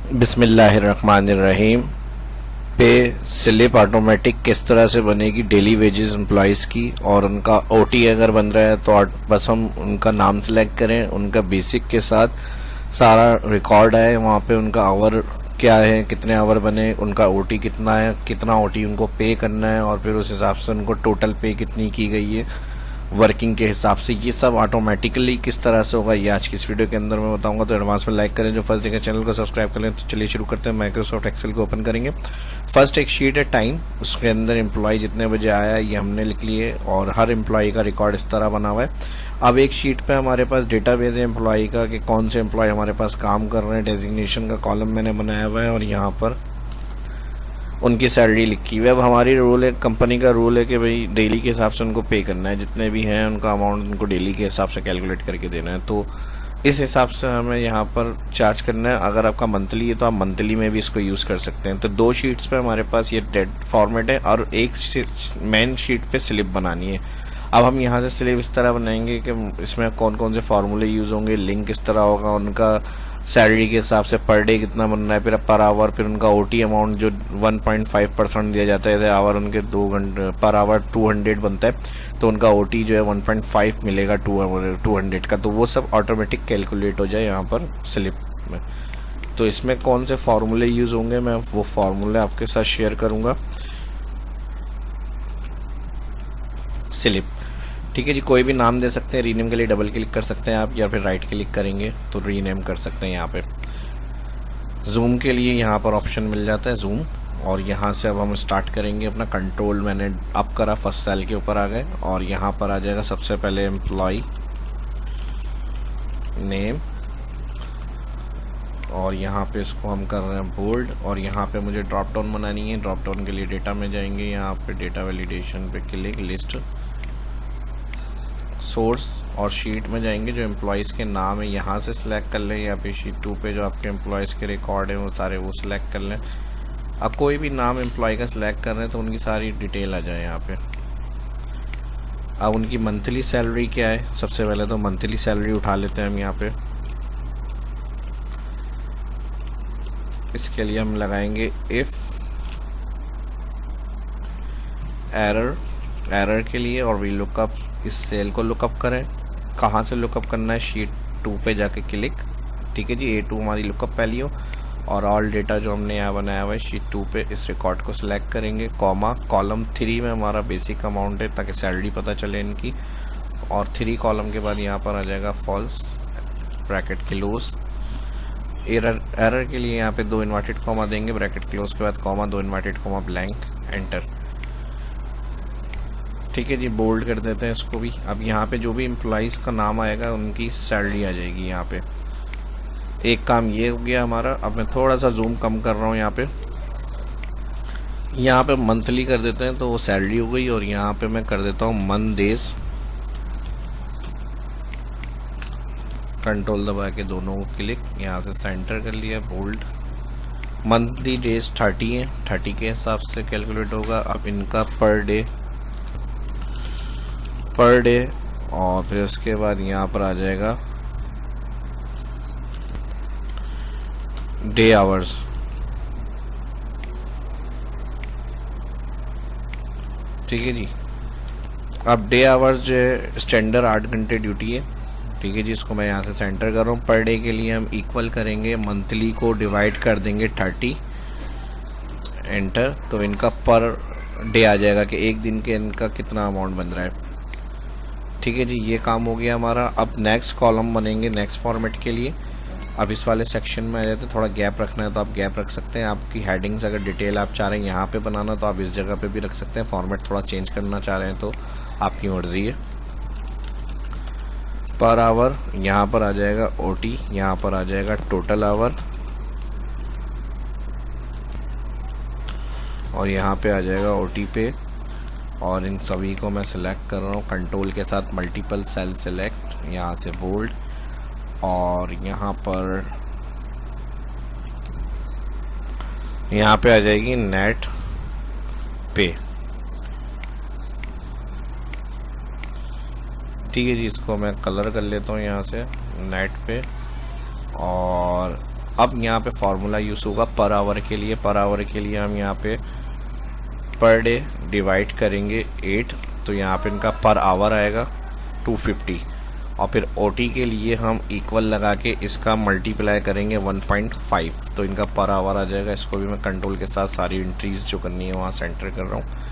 बिस्मिल्लाहिर्रहमानिर्रहीम। Pay slip automatic किस तरह से बनेगी डेली वेजेस एम्प्लॉयज़ की, और उनका ओटी अगर बन रहा है तो बस हम उनका नाम सेलेक्ट करें, उनका बेसिक के साथ सारा रिकॉर्ड है वहाँ पे, उनका आवर क्या है, कितने आवर बने, उनका ओटी कितना है, कितना ओटी उनको पे करना है, और फिर उस हिसाब से उनको टोटल पे कितनी की गई है वर्किंग के हिसाब से, ये सब ऑटोमेटिकली किस तरह से होगा ये आज की इस वीडियो के अंदर मैं बताऊंगा। तो एडवांस में लाइक करें, जो फर्स्ट देखें चैनल को सब्सक्राइब कर लें। तो चलिए शुरू करते हैं। माइक्रोसॉफ्ट एक्सेल को ओपन करेंगे। फर्स्ट एक शीट है टाइम, उसके अंदर एम्प्लॉय जितने बजे आया ये हमने लिख लिए, और हर एम्प्लॉय का रिकॉर्ड इस तरह बना हुआ है। अब एक शीट पे हमारे पास डेटाबेस है एम्प्लॉय का, कि कौन से एम्प्लॉय हमारे पास काम कर रहे हैं, डेजिग्नेशन का कॉलम मैंने बनाया हुआ है, और यहाँ पर उनकी सैलरी लिखी हुई है। अब हमारी रूल है, कंपनी का रूल है कि भाई डेली के हिसाब से उनको पे करना है, जितने भी हैं उनका अमाउंट उनको डेली के हिसाब से कैलकुलेट करके देना है। तो इस हिसाब से हमें यहाँ पर चार्ज करना है। अगर आपका मंथली है तो आप मंथली में भी इसको यूज़ कर सकते हैं। तो दो शीट्स पे हमारे पास ये डेट फॉर्मेट है, और एक मेन शीट पे स्लिप बनानी है। अब हम यहाँ से स्लिप इस तरह बनाएंगे कि इसमें कौन कौन से फार्मूले यूज़ होंगे, लिंक किस तरह होगा, उनका सैलरी के हिसाब से पर डे कितना बन रहा है, फिर पर आवर, फिर उनका ओटी अमाउंट जो 1.5% दिया जाता है, आवर उनके 2 घंटे पर आवर 200 बनता है, तो उनका ओटी जो है 1.5 मिलेगा 200 का। तो वो सब ऑटोमेटिक कैलकुलेट हो जाए यहाँ पर स्लिप में। तो इसमें कौन से फार्मूले यूज़ होंगे मैं वो फार्मूले आपके साथ शेयर करूँगा। स्लिप, ठीक है जी, कोई भी नाम दे सकते हैं। रीनेम के लिए डबल क्लिक कर सकते हैं आप, या फिर राइट क्लिक करेंगे तो रीनेम कर सकते हैं यहाँ पे। जूम के लिए यहाँ पर ऑप्शन मिल जाता है जूम, और यहाँ से अब हम स्टार्ट करेंगे अपना कंट्रोल। मैंने अप करा, फर्स्ट सेल के ऊपर आ गए, और यहाँ पर आ जाएगा सबसे पहले एम्प्लॉय नेम, और यहाँ पे इसको हम कर रहे हैं बोल्ड, और यहाँ पे मुझे ड्रॉप डाउन बनानी है। ड्रॉप डाउन के लिए डेटा में जाएंगे, यहाँ पे डेटा वैलिडेशन पे क्लिक, लिस्ट, सोर्स, और शीट में जाएंगे। जो एम्प्लॉयज़ के नाम है यहाँ से सिलेक्ट कर लें, या फिर शीट 2 पे जो आपके एम्प्लॉयज़ के रिकॉर्ड है वो सारे वो सिलेक्ट कर लें। अब कोई भी नाम एम्प्लॉय का सिलेक्ट कर रहे हैं तो उनकी सारी डिटेल आ जाए यहाँ पे। अब उनकी मंथली सैलरी क्या है, सबसे पहले तो मंथली सैलरी उठा लेते हैं हम यहाँ पे। इसके लिए हम लगाएंगे इफ एरर के लिए, और वी लुकअप, इस सेल को लुकअप करें। कहाँ से लुकअप करना है, शीट 2 पे जाके क्लिक, ठीक है जी। A2 हमारी लुकअप वैल्यू, और ऑल डेटा जो हमने यहाँ बनाया हुआ है शीट 2 पे, इस रिकॉर्ड को सिलेक्ट करेंगे, कॉमा, कॉलम 3 में हमारा बेसिक अमाउंट है ताकि सैलरी पता चले इनकी, और 3 कॉलम के बाद यहाँ पर आ जाएगा फॉल्स, ब्रैकेट क्लोज। एरर के लिए यहाँ पे 2 इन्वर्टेड कॉमा देंगे, ब्रैकेट क्लोज के बाद comma, 2 inverted comma, blank, enter, ठीक है जी। बोल्ड कर देते हैं इसको भी। अब यहाँ पे जो भी एम्प्लॉइज़ का नाम आएगा उनकी सैलरी आ जाएगी यहाँ पे। एक काम ये हो गया हमारा। अब मैं थोड़ा सा जूम कम कर रहा हूँ यहाँ पे मंथली कर देते हैं तो वो सैलरी हो गई, और यहाँ पे मैं कर देता हूँ मंथ डेज, कंट्रोल दबा के दोनों को क्लिक, यहाँ से सेंटर कर लिया, बोल्ड। मंथली डेज 30 है, 30 के हिसाब से कैलकुलेट होगा। अब इनका पर डे, और फिर उसके बाद यहाँ पर आ जाएगा डे आवर्स, ठीक है जी। अब डे आवर्स जो है स्टैंडर्ड 8 घंटे ड्यूटी है, ठीक है जी। इसको मैं यहाँ से सेंटर कर रहा हूँ। पर डे के लिए हम इक्वल करेंगे, मंथली को डिवाइड कर देंगे 30, एंटर। तो इनका पर डे आ जाएगा कि एक दिन के इनका कितना अमाउंट बन रहा है, ठीक है जी। ये काम हो गया हमारा। अब नेक्स्ट कॉलम बनेंगे नेक्स्ट फॉर्मेट के लिए। अब इस वाले सेक्शन में आ जाते हैं, थोड़ा गैप रखना है तो आप गैप रख सकते हैं। आपकी हेडिंग्स अगर डिटेल आप चाह रहे हैं यहाँ पे बनाना तो आप इस जगह पे भी रख सकते हैं। फॉर्मेट थोड़ा चेंज करना चाह रहे हैं तो आपकी मर्जी है। पर आवर यहाँ पर आ जाएगा, ओटी यहाँ पर आ जाएगा, टोटल आवर, और यहाँ पे आ जाएगा ओटी पे। और इन सभी को मैं सिलेक्ट कर रहा हूँ कंट्रोल के साथ, मल्टीपल सेल सिलेक्ट, यहाँ से बोल्ड, और यहाँ पे आ जाएगी नेट पे, ठीक है जी। इसको मैं कलर कर लेता हूँ यहाँ से नेट पे, और अब यहाँ पे फॉर्मूला यूज़ होगा पर आवर के लिए। पर आवर के लिए हम यहाँ पे पर डे डिवाइड करेंगे 8, तो यहाँ पे इनका पर आवर आएगा 250। और फिर ओटी के लिए हम इक्वल लगा के इसका मल्टीप्लाई करेंगे 1.5, तो इनका पर आवर आ जाएगा। इसको भी मैं कंट्रोल के साथ सारी एंट्रीज जो करनी है वहाँ सेंटर कर रहा हूँ।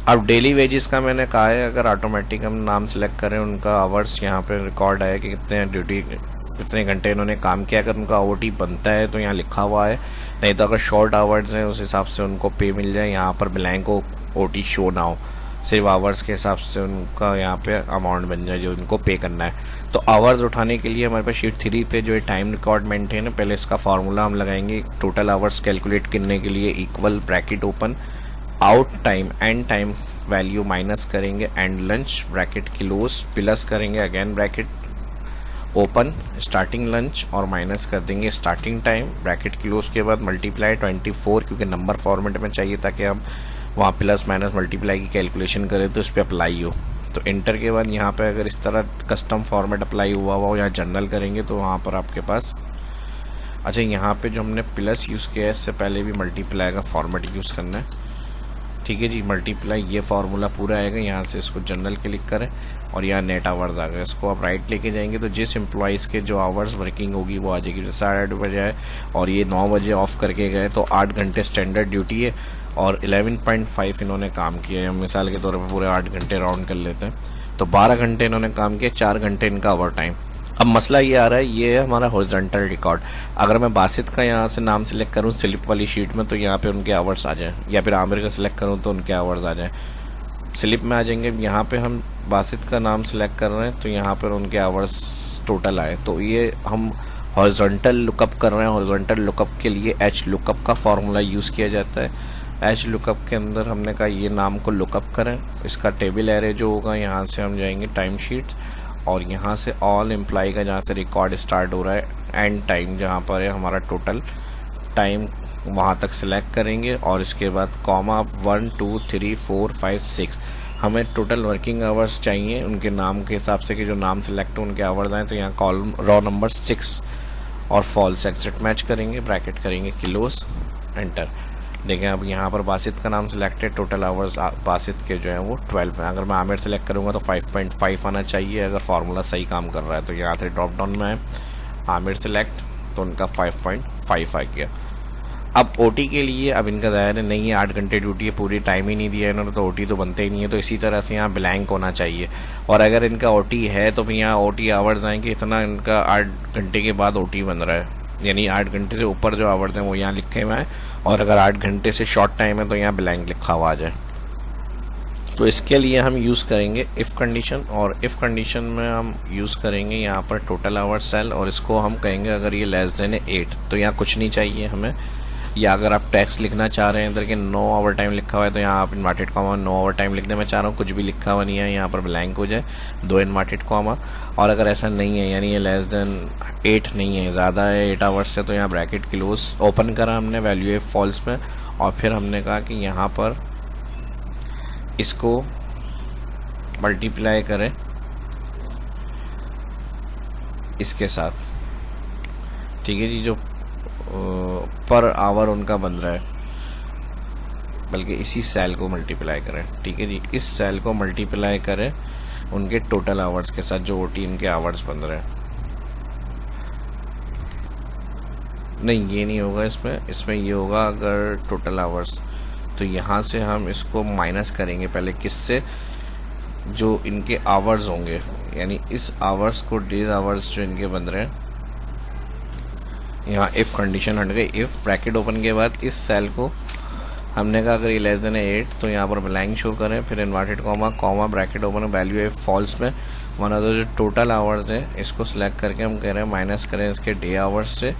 अब डेली वेजेस का मैंने कहा है, अगर ऑटोमेटिक हम नाम सेलेक्ट करें, उनका आवर्स यहाँ पे रिकॉर्ड आया कि कितने ड्यूटी कितने घंटे इन्होंने काम किया। अगर उनका ओटी बनता है तो यहाँ लिखा हुआ है, नहीं तो अगर शॉर्ट आवर्स हैं उस हिसाब से उनको पे मिल जाए। यहाँ पर ब्लैंक हो, ओटी शो ना हो, सिर्फ आवर्स के हिसाब से उनका यहाँ पे अमाउंट बन जाए जो उनको पे करना है। तो आवर्स उठाने के लिए हमारे पास शीट 3 पे जो है टाइम रिकॉर्ड मेंटेन है, पहले इसका फार्मूला हम लगाएंगे। टोटल आवर्स कैलकुलेट करने के लिए equal bracket open, out time and time value minus करेंगे, and lunch bracket close plus करेंगे again bracket open starting lunch और माइनस कर देंगे स्टार्टिंग टाइम ब्रैकेट क्लोज के बाद मल्टीप्लाई 24, क्योंकि नंबर फॉर्मेट में चाहिए ताकि हम वहाँ प्लस माइनस मल्टीप्लाई की कैलकुलेशन करें तो इस पर अप्लाई हो। तो एंटर के बाद यहाँ पे अगर इस तरह कस्टम फॉर्मेट अप्लाई हुआ हो या जनरल करेंगे तो वहाँ पर आपके पास, अच्छा यहाँ पे जो हमने प्लस यूज़ किया है इससे पहले भी मल्टीप्लाई का फॉर्मेट यूज़ करना है। ठीक है जी, मल्टीप्लाई ये फार्मूला पूरा आएगा। यहाँ से इसको जनरल क्लिक करें और यहाँ नेट आवर्स आ गए, इसको आप राइट लेके जाएंगे तो जिस एम्प्लॉइज़ के जो आवर्स वर्किंग होगी वो आ जाएगी। जैसे 8 बजे आए और ये 9 बजे ऑफ करके गए तो 8 घंटे स्टैंडर्ड ड्यूटी है और 11.5 इन्होंने काम किया है। हम मिसाल के तौर पर पूरे 8 घंटे राउंड कर लेते हैं तो 12 घंटे इन्होंने काम किया, 4 घंटे इनका ओवर टाइम। अब मसला ये आ रहा है, ये है हमारा हॉरिजॉन्टल रिकॉर्ड। अगर मैं बासित का यहाँ से नाम सेलेक्ट करूँ स्लिप वाली शीट में तो यहाँ पे उनके आवर्स आ जाएं, या फिर आमिर का सिलेक्ट करूँ तो उनके आवर्स आ जाएं, स्लिप में आ जाएंगे। यहाँ पे हम बासित का नाम सेलेक्ट कर रहे हैं तो यहाँ पर उनके आवर्स टोटल आए। तो ये हम हॉरिजॉन्टल लुकअप कर रहे हैं। हॉरिजॉन्टल लुकअप के लिए एच लुकअप का फॉर्मूला यूज़ किया जाता है। एच लुकअप के अंदर हमने कहा ये नाम को लुकअप करें, इसका टेबल एरे जो होगा यहाँ से हम जाएंगे टाइम शीट्स और यहाँ से ऑल एम्प्लॉय का जहाँ से रिकॉर्ड स्टार्ट हो रहा है एंड टाइम जहाँ पर है हमारा टोटल टाइम वहाँ तक सिलेक्ट करेंगे और इसके बाद कॉमा 1 2 3 4 5 6 हमें टोटल वर्किंग आवर्स चाहिए उनके नाम के हिसाब से कि जो नाम सेलेक्ट हो उनके आवर्स आए। तो यहाँ कॉलम रॉ नंबर 6 और फॉल्स एक्सेट मैच करेंगे, ब्रैकेट करेंगे क्लोज, एंटर। देखें अब यहाँ पर बासित का नाम सिलेक्ट है, टोटल आवर्स बासित के जो है वो 12 है। अगर मैं आमिर सेलेक्ट करूँगा तो 5.5 आना चाहिए अगर फार्मूला सही काम कर रहा है। तो यहाँ से ड्रॉप डाउन में है आमिर सेलेक्ट तो उनका 5.5 आ गया। अब ओटी के लिए अब इनका ज़ाहिर है नहीं है, 8 घंटे ड्यूटी है, पूरी टाइम ही नहीं दिया इन्होंने तो ओटी तो बनते ही नहीं है। तो इसी तरह से यहाँ ब्लैंक होना चाहिए और अगर इनका ओटी है तो फिर यहाँ ओटी आवर्स आएंगे, इतना इनका 8 घंटे के बाद ओटी बन रहा है, यानी 8 घंटे से ऊपर जो आवर्स हैं वो यहाँ लिखे हुए हैं। और अगर 8 घंटे से शॉर्ट टाइम है तो यहाँ ब्लैंक लिखा हुआ आ जाए। तो इसके लिए हम यूज़ करेंगे इफ़ कंडीशन, और इफ़ कंडीशन में हम यूज़ करेंगे यहाँ पर टोटल आवर्स सेल और इसको हम कहेंगे अगर ये लेस देन है 8 तो यहाँ कुछ नहीं चाहिए हमें। या अगर आप टैक्स लिखना चाह रहे हैं इधर के नो ओवर टाइम लिखा हुआ है तो यहाँ आप inverted comma no overtime लिखने में चाह रहा हूँ, कुछ भी लिखा हुआ नहीं है यहाँ पर ब्लैंक हो जाए 2 इन्वर्टेड कॉमा। और अगर ऐसा नहीं है यानी ये लेस देन 8 नहीं है, ज़्यादा है 8 आवर्स से, तो यहाँ ब्रैकेट क्लोज ओपन करा हमने वैल्यू है फॉल्स में और फिर हमने कहा कि यहाँ पर इसको मल्टीप्लाई करें इसके साथ। ठीक है जी, जो पर आवर उनका बन रहा है, बल्कि इसी सेल को मल्टीप्लाई करें। ठीक है जी, इस सेल को मल्टीप्लाई करें उनके टोटल आवर्स के साथ जो ओटी इनके आवर्स बन रहे हैं। नहीं ये नहीं होगा इसमें ये होगा अगर टोटल आवर्स, तो यहाँ से हम इसको माइनस करेंगे पहले किससे, जो इनके आवर्स होंगे, यानी इस आवर्स को डेज आवर्स जो इनके बन रहे हैं। यहाँ इफ़ कंडीशन हट गई, इफ़ ब्रैकेट ओपन के बाद इस सेल को हमने कहा अगर ये लेस देन 8 तो यहाँ पर ब्लैंक शो करें, फिर inverted comma comma bracket open value है फॉल्स में वरना तो जो टोटल आवर्स है इसको सिलेक्ट करके हम कह रहे हैं माइनस करें इसके डे आवर्स से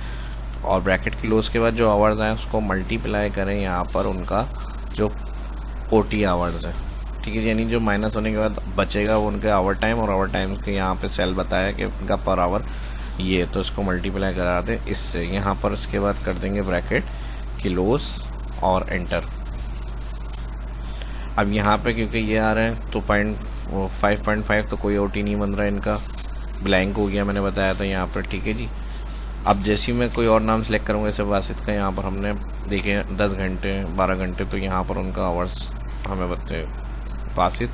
और ब्रैकेट क्लोज के बाद जो आवर्स आए उसको मल्टीप्लाई करें यहाँ पर उनका जो ओटी आवर्स है। ठीक है, यानी जो माइनस होने के बाद बचेगा वो उनके ओवर टाइम, और ओवर टाइम के यहाँ पे सेल बताया कि उनका पर आवर ये, तो इसको मल्टीप्लाई करा दें इससे यहाँ पर। उसके बाद कर देंगे ब्रैकेट क्लोज और एंटर। अब यहाँ पे क्योंकि ये आ रहे हैं तो 5.5 तो कोई ओटी नहीं बन रहा है इनका, ब्लैंक हो गया मैंने बताया था यहाँ पर। ठीक है जी, अब जैसे ही मैं कोई और नाम सेलेक्ट करूँगा, जैसे वासित का, यहाँ पर हमने देखे 10 घंटे 12 घंटे, तो यहाँ पर उनका आवर्स हमें बताए वासित।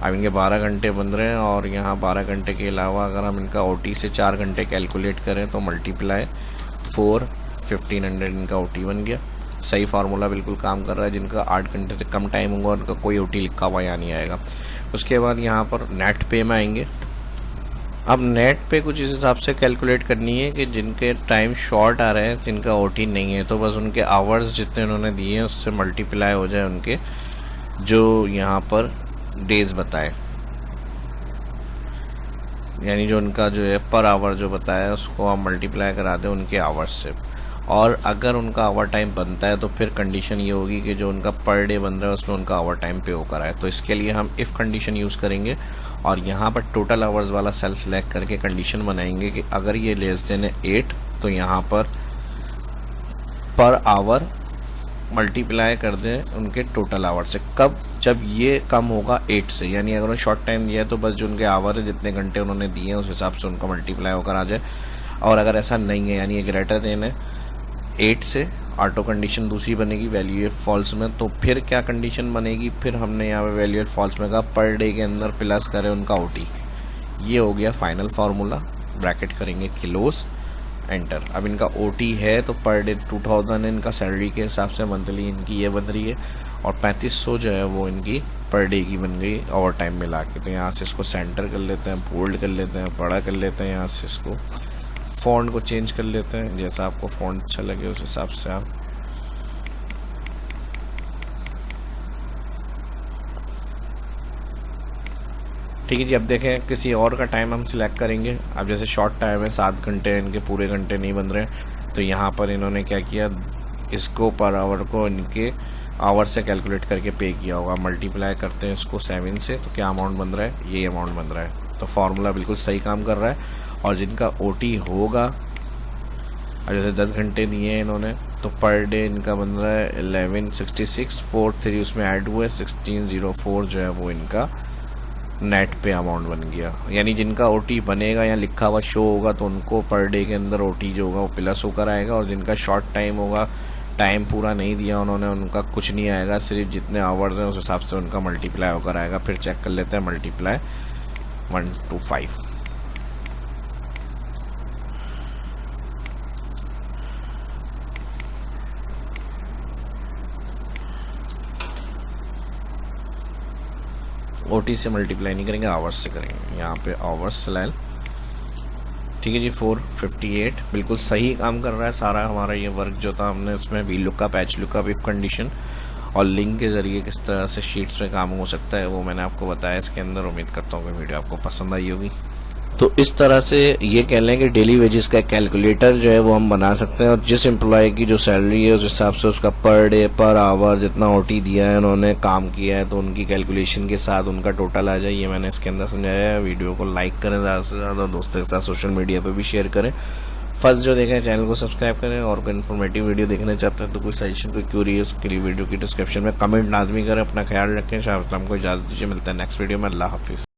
अब इनके 12 घंटे बन रहे हैं, और यहाँ 12 घंटे के अलावा अगर हम इनका OT से 4 घंटे कैलकुलेट करें तो मल्टीप्लाई 4 1500 इनका OT बन गया। सही फार्मूला बिल्कुल काम कर रहा है। जिनका 8 घंटे से कम टाइम होगा उनका कोई OT लिखा हुआ यहाँ नहीं आएगा। उसके बाद यहाँ पर नेट पे में आएंगे। अब नेट पे कुछ इस हिसाब से कैलकुलेट करनी है कि जिनके टाइम शॉर्ट आ रहे हैं, जिनका OT नहीं है, तो बस उनके आवर्स जितने उन्होंने दिए हैं उससे मल्टीप्लाई हो जाए उनके जो यहाँ पर डेज बताए, यानी जो उनका जो है पर आवर जो बताया है उसको हम मल्टीप्लाई करा दें उनके आवर्स से। और अगर उनका आवर टाइम बनता है तो फिर कंडीशन ये होगी कि जो उनका पर डे बन रहा है उसमें उनका आवर टाइम पे होकर आए। तो इसके लिए हम इफ़ कंडीशन यूज़ करेंगे और यहाँ पर टोटल आवर्स वाला सेल सेलेक्ट करके कंडीशन बनाएंगे कि अगर ये लेस देन है 8 तो यहाँ पर आवर मल्टीप्लाई कर दें उनके टोटल आवर से। कब? जब ये कम होगा 8 से, यानी अगर उन्होंने शॉर्ट टाइम दिया है तो बस जो उनके आवर है, जितने घंटे उन्होंने दिए हैं उस हिसाब से उनका मल्टीप्लाई होकर आ जाए। और अगर ऐसा नहीं है, यानी ये ग्रेटर देन है 8 से, ऑटो कंडीशन दूसरी बनेगी वैल्यू फॉल्स में। तो फिर क्या कंडीशन बनेगी? फिर हमने यहाँ पे वैल्यू फॉल्स में कहा पर डे के अंदर प्लस करें उनका OT। ये हो गया फाइनल फार्मूला। ब्रैकेट करेंगे किलोस, एंटर। अब इनका OT है तो पर डे 2000 है इनका सैलरी के हिसाब से, मंथली इनकी ये बन रही है, और 3500 जो है वो इनकी पर डे की बन गई ओवर टाइम मिला के। तो यहाँ से इसको सेंटर कर लेते हैं, बोल्ड कर लेते हैं, बड़ा कर लेते हैं, यहाँ से इसको फ़ॉन्ट को चेंज कर लेते हैं, जैसा आपको फ़ॉन्ट अच्छा लगे उस हिसाब से आप। ठीक है जी। अब देखें किसी और का टाइम हम सिलेक्ट करेंगे। अब जैसे शॉर्ट टाइम है 7 घंटे, इनके पूरे घंटे नहीं बन रहे, तो यहाँ पर इन्होंने क्या किया, इसको पर आवर को इनके आवर से कैलकुलेट करके पे किया होगा। मल्टीप्लाई करते हैं इसको 7 से, तो क्या अमाउंट बन रहा है? ये अमाउंट बन रहा है। तो फार्मूला बिल्कुल सही काम कर रहा है। और जिनका OT होगा, अब जैसे 10 घंटे दिए हैं इन्होंने, तो पर डे इनका बन रहा है 1166, 43 उसमें ऐड हुए 1604 जो है वो इनका नेट पे अमाउंट बन गया। यानी जिनका OT बनेगा या लिखा हुआ शो होगा तो उनको पर डे के अंदर OT जो होगा वो प्लस होकर आएगा, और जिनका शॉर्ट टाइम होगा, टाइम पूरा नहीं दिया उन्होंने, उनका कुछ नहीं आएगा, सिर्फ जितने आवर्स हैं उस हिसाब से उनका मल्टीप्लाई होकर आएगा। फिर चेक कर लेते हैं मल्टीप्लाई 1 to 5। OT से मल्टीप्लाई नहीं करेंगे, आवर्स से करेंगे। यहाँ पे आवर्स सेलेक्ट, ठीक है जी। 458 बिल्कुल सही काम कर रहा है सारा हमारा ये वर्क जो था हमने इसमें V lookup, H lookup, if condition और लिंक के जरिए किस तरह से शीट्स में काम हो सकता है वो मैंने आपको बताया इसके अंदर। उम्मीद करता हूँ कि वीडियो आपको पसंद आई होगी। तो इस तरह से ये कह लें कि डेली वेजेस का कैलकुलेटर जो है वो हम बना सकते हैं, और जिस एम्प्लॉय की जो सैलरी है उस हिसाब से उसका पर डे पर आवर जितना OT दिया है, उन्होंने काम किया है, तो उनकी कैलकुलेशन के साथ उनका टोटल आ जाए। ये मैंने इसके अंदर समझाया है। वीडियो को लाइक करें ज़्यादा से ज़्यादा, दोस्तों के साथ सोशल मीडिया पर भी शेयर करें। फर्स्ट जो देखें चैनल को सब्सक्राइब करें, और कोई इन्फॉर्मेटिव वीडियो देखना चाहते हैं तो कोई सजेशन, कोई क्यूरी है उसके लिए वीडियो की डिस्क्रिप्शन में कमेंट लाजमी करें। अपना ख्याल रखें। शाह को इजाज़त दीजिए, मिलता है नेक्स्ट वीडियो में। अल्लाह हाफिज़।